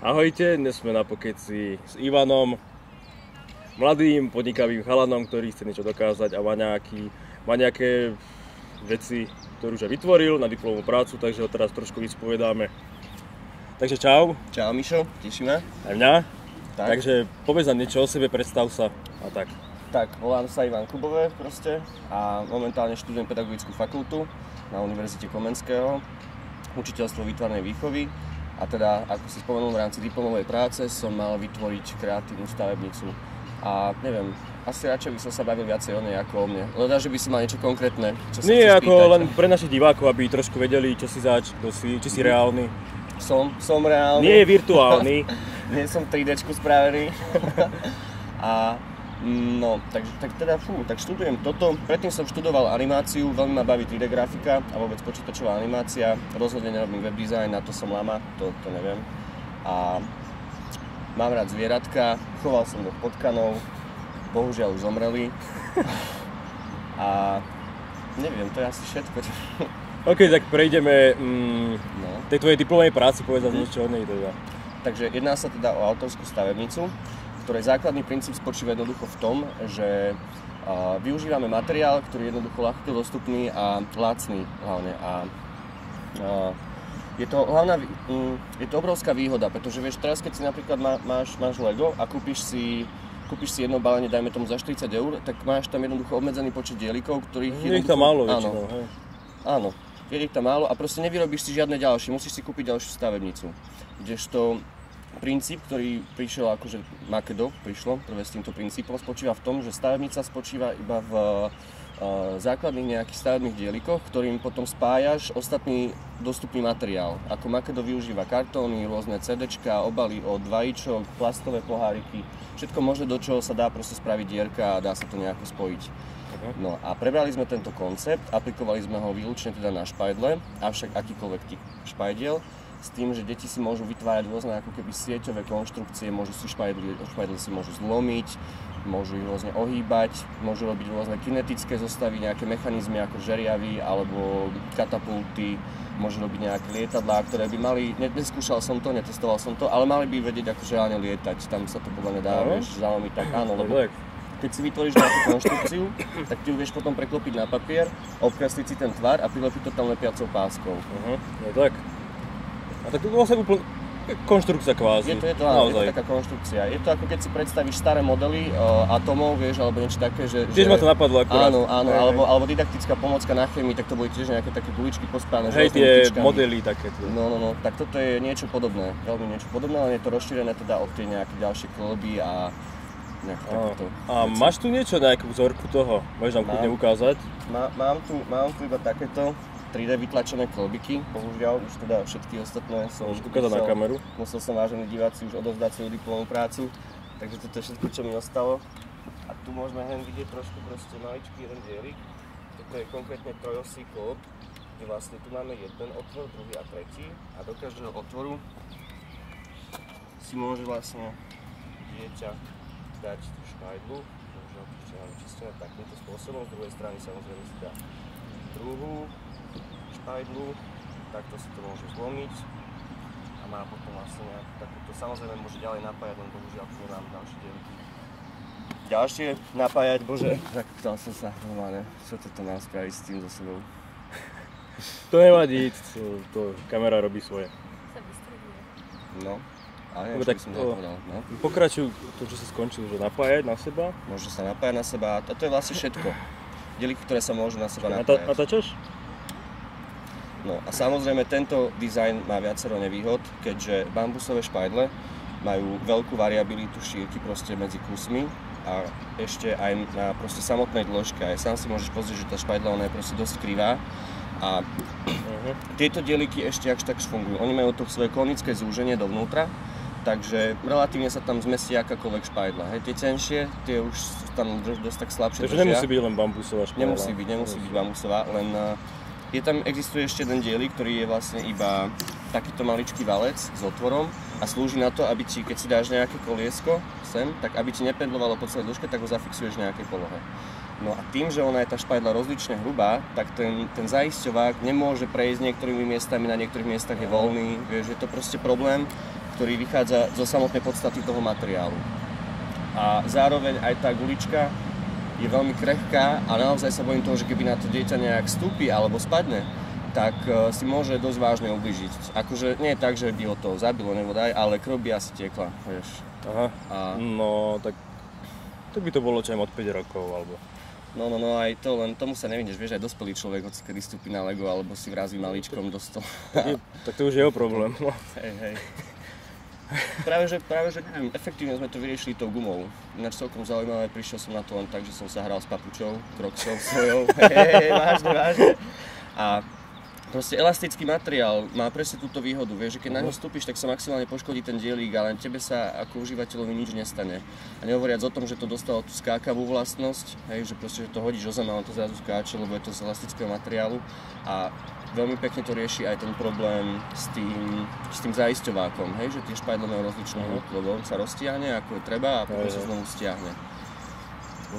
Ahojte, dnes sme na pokeci s Ivanom, mladým podnikavým chalanom, ktorý chce niečo dokázať a má nejaké veci, ktoré už aj vytvoril na diplomovú prácu, takže ho teraz trošku vyspovedáme. Takže čau. Čau Mišo, tešíme. Aj mňa. Tak. Takže povedz nám niečo o sebe, predstav sa a tak. Tak, volám sa Ivan Kubové proste a momentálne študujem pedagogickú fakultu na Univerzite Komenského, učiteľstvo výtvarnej výchovy. A teda, ako si spomenul, v rámci diplomovej práce som mal vytvoriť kreatívnu stavebnicu. A neviem, asi radšej by som sa bavil viacej o nej ako o mne. Leda, že by si mal niečo konkrétne, čo sa Nie, chceš ako spýtať. len pre našich divákov, aby trošku vedeli, čo si zač, kto si, či si reálny. Som reálny. Nie je virtuálny. Nie som 3Dčku spravený. A no, tak študujem toto. Predtým som študoval animáciu, veľmi ma baví 3D grafika a vôbec počítačová animácia. Rozhodne nerobím web design, na to som lama, to neviem. A mám rád zvieratka, choval som 2 potkanov, bohužiaľ už zomreli. A neviem, to je asi všetko. OK, tak prejdeme tej tvojej diplomovej práci, povedz nám niečo o nej teda. Takže jedná sa teda o autorskú stavebnicu, ktorej základný princíp spočíva jednoducho v tom, že využívame materiál, ktorý je jednoducho ľahko dostupný a lacný hlavne. Je to obrovská výhoda, pretože vieš, teraz keď si napríklad máš Lego a kúpiš si jedno balenie, dajme tomu za 40 €, tak máš tam jednoducho obmedzený počet dielikov, ktorých Je ich tam málo väčšinou, hej. Áno, je ich tam málo a proste nevyrobíš si žiadne ďalšie, musíš si kúpiť ďalšiu stavebnicu. Kdežto princíp, ktorý prišiel, akože Makedo prišlo prvé s týmto princípom, spočíva v tom, že stavebnica spočíva iba v základných nejakých stavebných dielikoch, ktorým potom spájaš ostatný dostupný materiál. Ako Makedo využíva kartóny, rôzne CDčka, obaly od vajíčok, plastové poháriky, všetko možné, do čoho sa dá proste spraviť dierka a dá sa to nejako spojiť. No a prebrali sme tento koncept, aplikovali sme ho výlučne teda na špajdle, avšak akýkoľvek typ špajdiel, s tým, že deti si môžu vytvárať rôzne ako keby sieťové konštrukcie, môžu si špajdle si môžu zlomiť, môžu ich rôzne ohýbať, môžu robiť rôzne kinetické zostavy, nejaké mechanizmy ako žeriavy alebo katapulty, môžu robiť nejaké lietadlá, ktoré by mali, neskúšal som to, netestoval som to, ale mali by vedieť ako reálne lietať, tam sa to podľa mňa dá, vieš, zalomiť tak, áno, lebo keď si vytvoríš nejakú konštrukciu, tak ty ju vieš potom preklopiť na papier, obkresliť si ten tvar a prilepiť to tam lepiacou páskou. No tak. A tak to vlastne úplne konštrukcia kvázi. Je to taká konštrukcia. Je to ako keď si predstavíš staré modely atómov, vieš, alebo niečo také, že... Tiež ma to napadlo akurát. Áno, alebo didaktická pomôcka na chémii, tak to boli tiež nejaké také guličky pospájane. Hej, tie modely také. No, tak toto je niečo podobné, veľmi niečo podobné, ale je to rozšírené teda od tie nejaké ďalšie kolby a nejaké takéto. A máš tu niečo, nejakú vzorku toho? Môžeš nám kľudne ukázať? Mám tu iba takéto 3D vytlačené kolbiky, bohužiaľ už teda všetky ostatné som ukázať na kameru. Musel som, vážení diváci, už odovzdať svoju diplomovú prácu, takže toto je všetko, čo mi ostalo. A tu môžeme hen vidieť trošku proste maličký jeden dielik. Toto je konkrétne trojosý kolb, kde vlastne tu máme jeden otvor, druhý a tretí a do každého otvoru si môže vlastne dieťa dať špajdlu, bohužiaľ to ešte máme čistené takýmto spôsobom, z druhej strany samozrejme si dá druhú špajdlu, takto si to môže zlomiť a má potom vlastne nejakú takúto, samozrejme môže ďalej napájať, len bohužiaľ tu nemám ďalšie dielky. Ďalšie napájať, bože, zakúptal som sa normálne, čo toto mám spraviť s tým so sebou. To nevadí, to kamera robí svoje. No, ale neviem, tak čo by som nepovedal, no. Pokračuj to, čo si skončil, že napájať na seba. Môže sa napájať na seba a to je vlastne všetko. Dieliky, ktoré sa môžu na seba napájať. Natáčaš? No a samozrejme tento dizajn má viacero nevýhod, keďže bambusové špajdle majú veľkú variabilitu šírky proste medzi kusmi a ešte aj na proste samotnej dĺžke. Aj sám si môžeš pozrieť, že tá špajdla ona je proste dosť krivá a tieto dieliky ešte akž tak fungujú. Oni majú to svoje konické zúženie dovnútra, takže relatívne sa tam zmestí akákoľvek špajdla. Hej, tie tenšie, tie už tam dosť tak slabšie držia. Takže nemusí byť len bambusová špajdla. Nemusí byť bambusová, len existuje ešte jeden dielik, ktorý je vlastne iba takýto maličký valec s otvorom a slúži na to, aby ti, keď si dáš nejaké koliesko sem, tak aby ti nependlovalo po celej dĺžke, tak ho zafixuješ v nejakej polohe. No a tým, že ona je tá špajdla rozlične hrubá, tak ten zaisťovák nemôže prejsť niektorými miestami, na niektorých miestach je voľný, vieš, je to proste problém. ktorý vychádza zo samotnej podstaty toho materiálu. A zároveň aj tá gulička je veľmi krehká a naozaj sa bojím toho, že keby na to dieťa nejak vstúpi alebo spadne, tak si môže dosť vážne ublížiť. Akože nie je tak, že by ho to zabilo nebo daj, ale krv by asi tiekla, vieš. Aha, no tak by to bolo čajem od 5 rokov, alebo... No aj to, len tomu sa nevidíš, vieš, aj dospelý človek, hoci kedy vstúpi na Lego, alebo si vrazí malíčkom do stola. Tak to už je jeho problém, no. Hej. Práve že neviem, efektívne sme to vyriešili tou gumou. Ináč celkom zaujímavé, prišiel som na to len tak, že som sa hral s papučou, Crocsou svojou, vážne. A proste elastický materiál má presne túto výhodu, vieš, že keď na ňo vstúpiš, tak sa maximálne poškodí ten dielík, ale tebe sa ako užívateľovi nič nestane. A nehovoriac o tom, že to dostalo tú skákavú vlastnosť, hej, že proste že to hodíš o zem a on to zrazu skáče, lebo je to z elastického materiálu. A veľmi pekne to rieši aj ten problém s tým zaisťovákom, hej, že tie špajdle majú rozličnú hĺbku, lebo on sa roztiahne ako je treba a potom sa znovu stiahne.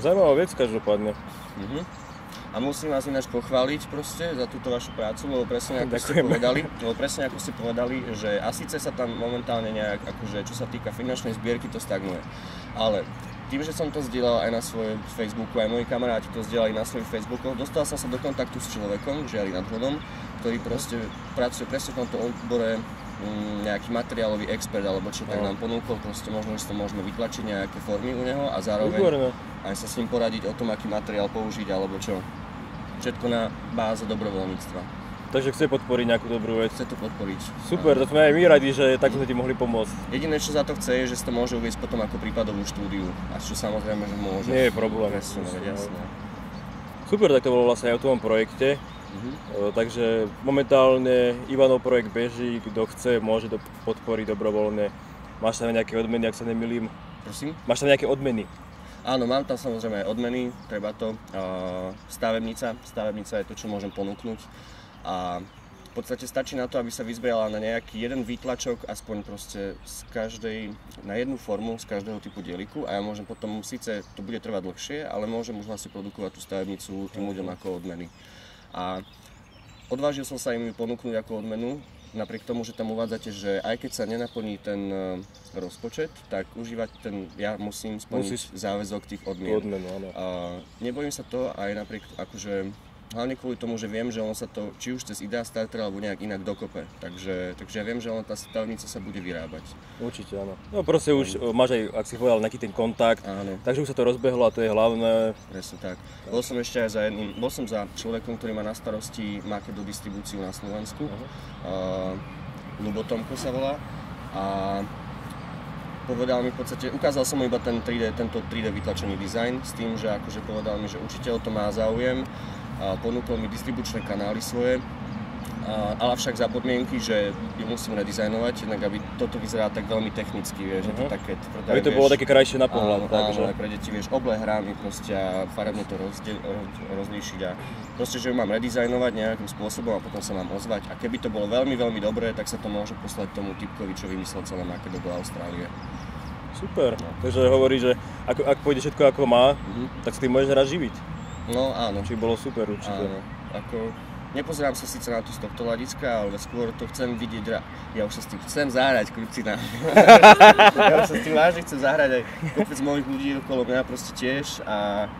Zaujímavá vec každopádne. A musím vás ináč pochváliť proste za túto vašu prácu, lebo presne ako ste povedali, že a síce sa tam momentálne nejak, akože čo sa týka finančnej zbierky, to stagnuje. Ale tým, že som to zdieľal aj na svojom Facebooku, aj moji kamaráti to zdieľali na svojich Facebookoch, dostal som sa do kontaktu s človekom, Žiari nad Hrodom, ktorý proste pracuje presne v tomto odbore, nejaký materiálový expert alebo čo, tak nám ponúkol proste možno, že to môžeme vytlačiť nejaké formy u neho a zároveň aj sa s ním poradiť o tom, aký materiál použiť alebo čo. Všetko na báze dobrovoľníctva. Takže chce podporiť nejakú dobrú vec. Chce to podporiť. Super, to sme aj my radi, že tak sme ti mohli pomôcť. Jediné, čo za to chce, je, že si to môže uviesť potom ako prípadovú štúdiu. A čo samozrejme, že môže. Nie je problém. Presne, jasné. Super, tak to bolo vlastne aj o tom projekte. Takže momentálne Ivanov projekt beží, kto chce, môže to podporiť dobrovoľne. Máš tam nejaké odmeny, ak sa nemýlim? Prosím? Máš tam nejaké odmeny? Áno, mám tam samozrejme aj odmeny, treba to. Stavebnica je to, čo môžem ponúknuť. A v podstate stačí na to, aby sa vyzbierala na nejaký jeden výtlačok, aspoň proste na jednu formu z každého typu dieliku. A ja môžem potom, síce to bude trvať dlhšie, ale môžem už vlastne produkovať tú stavebnicu tým ľuďom ako odmeny. A odvážil som sa im ponúknuť ako odmenu, napriek tomu, že tam uvádzate, že aj keď sa nenaplní ten rozpočet, tak ja musím splniť záväzok tých odmien. Nebojím sa to aj napriek, akože hlavne kvôli tomu, že viem, že on sa to, či už cez Idea Starter alebo nejak inak dokope. Takže ja viem, že tá stavebnica sa bude vyrábať. Určite áno. No proste už máš aj, ak si povedal, nejaký ten kontakt, takže už sa to rozbehlo a to je hlavné. Presne tak. Bol som ešte aj za človekom, ktorý má na starosti Makedo distribúciu na Slovensku. Ľubo Tomko sa volá. A povedal mi v podstate, ukázal som mu iba tento 3D vytlačený dizajn s tým, že akože povedal mi, že určite o to má záujem. Ponúkol mi distribučné kanály svoje, ale však za podmienky, že ju musím redizajnovať, jednak aby toto vyzerá tak veľmi technicky, vieš, že to také tvrdé, aby to bolo také krajšie na pohľad. Áno, aj pre deti, vieš, obleh rámy proste a farebne to rozlíšiť a proste, že ju mám redizajnovať nejakým spôsobom a potom sa mám ozvať a keby to bolo veľmi, veľmi dobré, tak sa to môže poslať tomu typkovi, čo vymyslel celé Makedo do Austrálie. Super, takže hovorí, že ak pôjde všetko ako má, tak sa tým môžeš raz živiť. No áno. Čiže bolo super určite. Áno, nepozerám sa síce na to z tohto hľadiska, ale skôr to chcem vidieť, ja už sa s tým chcem zahrať, krucina. Ja už sa s tým vážne chcem zahrať, aj kopec mojich ľudí okolo mňa proste tiež a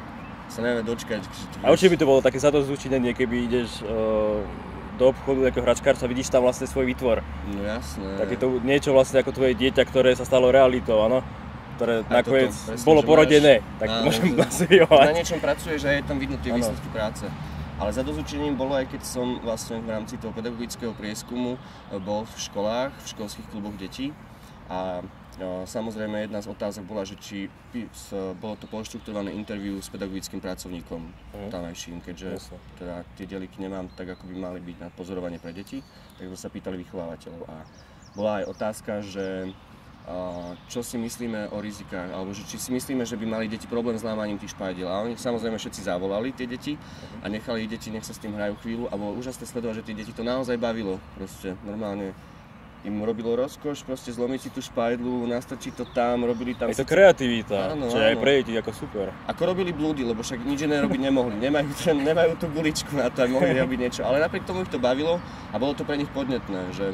sa neviem dočkať. A určite by to bolo také zadosťučinenie, keby ideš do obchodu ako hračkárca, vidíš tam vlastne svoj výtvor. No jasné. Tak je to niečo vlastne ako tvoje dieťa, ktoré sa stalo realitou, áno? Ktoré nakoniec bolo porodené, tak môžem nazývať. Na niečom pracuješ a je tam vidno tie výsledky práce. Ale zadosťučinením bolo aj keď som vlastne v rámci toho pedagogického prieskumu bol v školách, v školských kluboch detí a samozrejme jedna z otázok bola, že či bolo to poštruktúrované interview s pedagogickým pracovníkom tamajším, keďže teda tie dieliky nemám tak, ako by mali byť na pozorovanie pre deti, tak sa pýtali vychovávateľov a bola aj otázka, že čo si myslíme o rizikách, alebo že či si myslíme, že by mali deti problém s lámaním tých špajdiel. A oni samozrejme všetci zavolali tie deti a nechali ich deti, nech sa s tým hrajú chvíľu a bolo úžasné sledovať, že tie deti to naozaj bavilo. Proste normálne im robilo rozkoš, proste zlomiť si tú špajdlu, nastrčiť to tam, robili tam... Je to kreativita, čo je aj pre deti ako super. Ako robili blúdy, lebo však nič iné robiť nemohli, nemajú tú guličku na to, aby mohli robiť niečo, ale napriek tomu ich to bavilo a bolo to pre nich podnetné, že...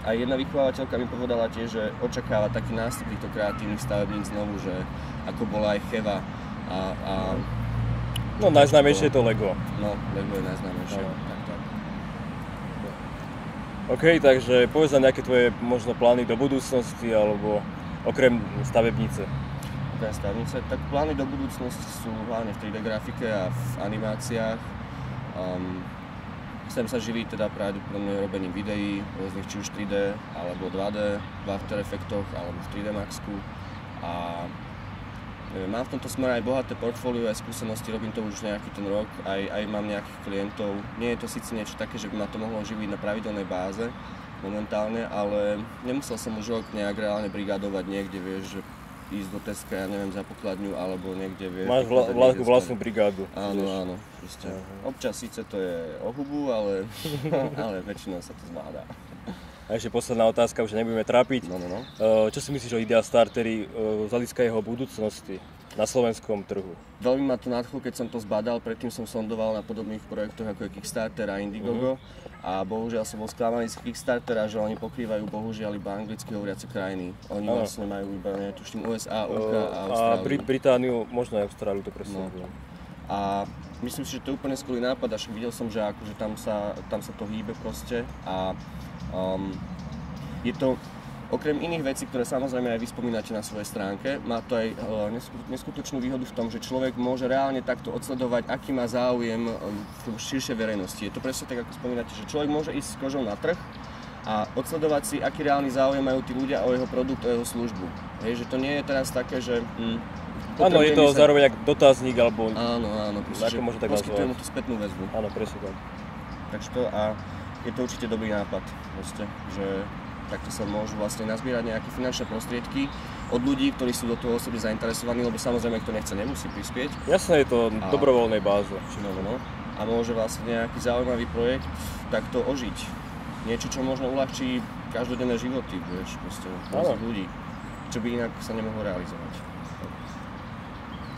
A jedna vychovávateľka mi povedala tiež, že očakáva taký nástup týchto kreatívnych stavebníc znovu, že ako bola aj Cheva a No najznámejšie je to Lego. No, Lego je najznámejšie. No. Tak. OK, takže povedz nám nejaké tvoje možno plány do budúcnosti, alebo okrem stavebnice. Okrem stavebnice, tak plány do budúcnosti sú hlavne v 3D grafike a v animáciách. Chcem sa živiť teda pravdepodobne robením videí, rôznych či už 3D alebo 2D, v After Effectoch alebo v 3D Maxku. A neviem, mám v tomto smere aj bohaté portfólio, aj skúsenosti, robím to už nejaký ten rok, aj mám nejakých klientov. Nie je to síce niečo také, že by ma to mohlo živiť na pravidelnej báze momentálne, ale nemusel som už rok nejak reálne brigádovať niekde, vieš, že ísť do Teska, ja neviem, za pokladňu, alebo niekde, vieš... Máš vlastnú brigádu. Áno, proste. Občas síce to je o hubu, ale väčšinou sa to zvládá. A ešte posledná otázka, už nebudeme trápiť. No. Čo si myslíš o Idea Starteri z hľadiska jeho budúcnosti na slovenskom trhu? Veľmi ma to nadchlo, keď som to zbadal, predtým som sondoval na podobných projektoch ako je Kickstarter a Indiegogo. A bohužiaľ som bol sklamaný z Kickstartera, že oni pokrývajú bohužiaľ iba anglicky hovoriace krajiny. Oni vlastne majú iba, netuším, USA, UK a Austráliu. A Britániu, možno aj Austráliu, to presne. No. A myslím si, že to je úplne skvelý nápad, až videl som, že akože tam sa to hýbe proste a je to okrem iných vecí, ktoré samozrejme aj vy spomínate na svojej stránke, má to aj neskutočnú výhodu v tom, že človek môže reálne takto odsledovať, aký má záujem v širšej verejnosti. Je to presne tak, ako spomínate, že človek môže ísť s kožou na trh a odsledovať si, aký reálny záujem majú tí ľudia o jeho produkt, o jeho službu. Hej, že to nie je teraz také, že... Áno, je to zároveň ako dotazník, alebo... Áno, ako môže tak nazvať. Poskytujem mu tú spätnú väzbu. Áno, presne tak. Takže to a je to určite dobrý nápad, proste, že takto sa môžu vlastne nazbierať nejaké finančné prostriedky od ľudí, ktorí sú do toho osobne zainteresovaní, lebo samozrejme, kto nechce, nemusí prispieť. Jasné, je to dobrovoľnej báze. No. A môže vlastne nejaký zaujímavý projekt takto ožiť. Niečo, čo možno uľahčí každodenné životy, vieš, proste ľudí, čo by inak sa nemohlo realizovať.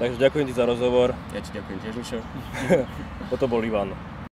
Takže ďakujem ti za rozhovor. Ja ti ďakujem tiež, Mišo. Toto bol Ivan.